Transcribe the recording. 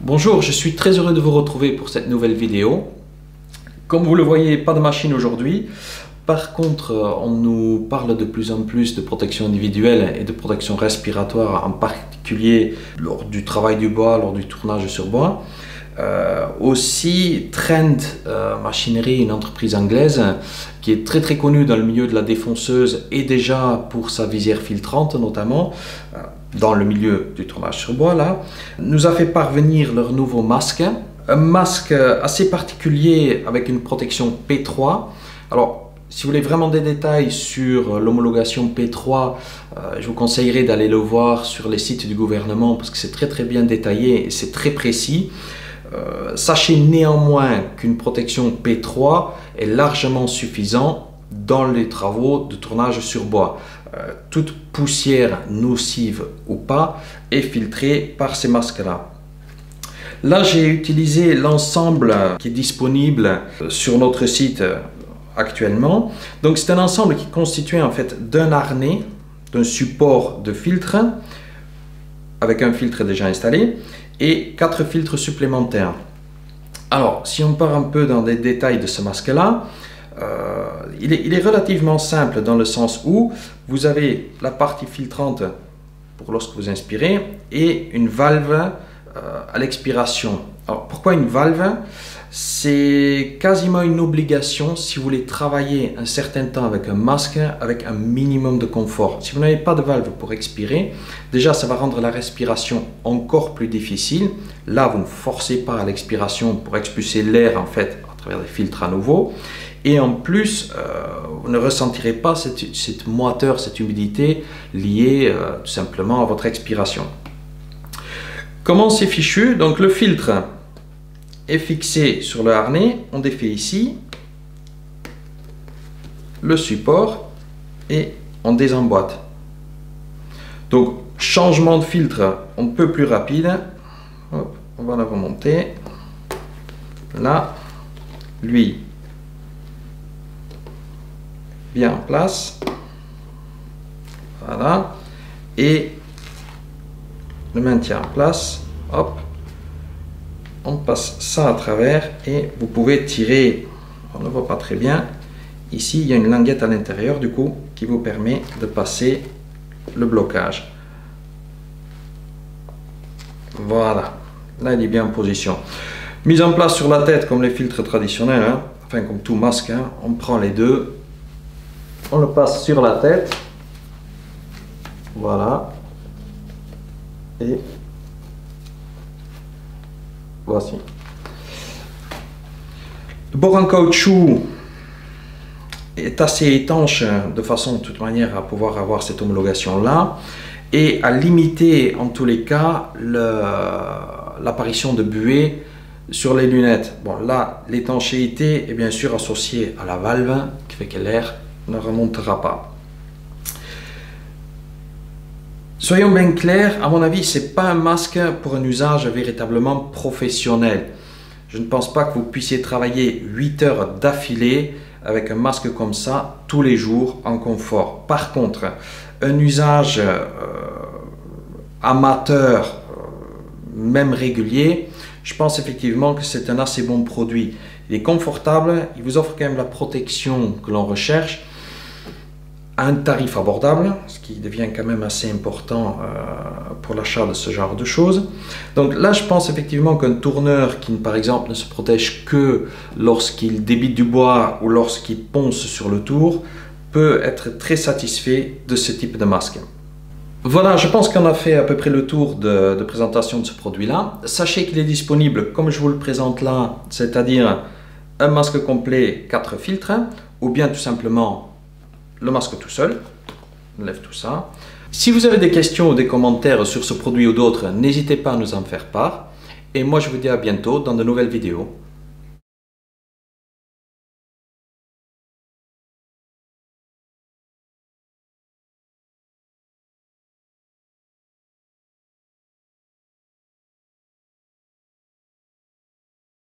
Bonjour, je suis très heureux de vous retrouver pour cette nouvelle vidéo. Comme vous le voyez, pas de machine aujourd'hui. Par contre, on nous parle de plus en plus de protection individuelle et de protection respiratoire, en particulier lors du travail du bois, lors du tournage sur bois. Aussi, Trend Machinery, une entreprise anglaise qui est très connue dans le milieu de la défonceuse et déjà pour sa visière filtrante notamment, dans le milieu du tournage sur bois là, nous a fait parvenir leur nouveau masque. Un masque assez particulier avec une protection P3. Alors, si vous voulez vraiment des détails sur l'homologation P3, je vous conseillerais d'aller le voir sur les sites du gouvernement parce que c'est très bien détaillé et c'est très précis. Sachez néanmoins qu'une protection P3 est largement suffisante dans les travaux de tournage sur bois. Toute poussière nocive ou pas est filtrée par ces masques-là. Là, j'ai utilisé l'ensemble qui est disponible sur notre site actuellement. Donc, c'est un ensemble qui est constitué en fait d'un harnais, d'un support de filtre avec un filtre déjà installé et 4 filtres supplémentaires. Alors, si on part un peu dans des détails de ce masque-là, il est relativement simple dans le sens où vous avez la partie filtrante pour lorsque vous inspirez et une valve à l'expiration. Alors, pourquoi une valve? C'est quasiment une obligation si vous voulez travailler un certain temps avec un masque avec un minimum de confort. Si vous n'avez pas de valve pour expirer, déjà ça va rendre la respiration encore plus difficile. Là, vous ne forcez pas à l'expiration pour expulser l'air en fait à travers des filtres à nouveau. Et en plus, vous ne ressentirez pas cette moiteur, cette humidité liée tout simplement à votre expiration. Comment c'est fichu? Donc le filtre est fixé sur le harnais, on défait ici le support et on désemboîte. Donc changement de filtre un peu plus rapide. Hop, on va la remonter. Là, lui bien en place. Voilà. Et le maintien en place. Hop. On passe ça à travers et vous pouvez tirer, on ne le voit pas très bien, ici il y a une languette à l'intérieur du coup qui vous permet de passer le blocage. Voilà, là il est bien en position. Mise en place sur la tête comme les filtres traditionnels, hein, enfin comme tout masque, hein, on prend les deux, on le passe sur la tête, voilà, et voici. Le bord en caoutchouc est assez étanche de façon de toute manière à pouvoir avoir cette homologation là et à limiter en tous les cas l'apparition de buée sur les lunettes. Bon là l'étanchéité est bien sûr associée à la valve qui fait que l'air ne remontera pas. Soyons bien clairs, à mon avis, ce n'est pas un masque pour un usage véritablement professionnel. Je ne pense pas que vous puissiez travailler 8 heures d'affilée avec un masque comme ça tous les jours en confort. Par contre, un usage amateur, même régulier, je pense effectivement que c'est un assez bon produit. Il est confortable, il vous offre quand même la protection que l'on recherche, à un tarif abordable, ce qui devient quand même assez important pour l'achat de ce genre de choses. Donc là, je pense effectivement qu'un tourneur qui, par exemple, ne se protège que lorsqu'il débite du bois ou lorsqu'il ponce sur le tour, peut être très satisfait de ce type de masque. Voilà, je pense qu'on a fait à peu près le tour de présentation de ce produit-là. Sachez qu'il est disponible comme je vous le présente là, c'est-à-dire un masque complet, 4 filtres, ou bien tout simplement le masque tout seul. On lève tout ça. Si vous avez des questions ou des commentaires sur ce produit ou d'autres, n'hésitez pas à nous en faire part. Et moi, je vous dis à bientôt dans de nouvelles vidéos.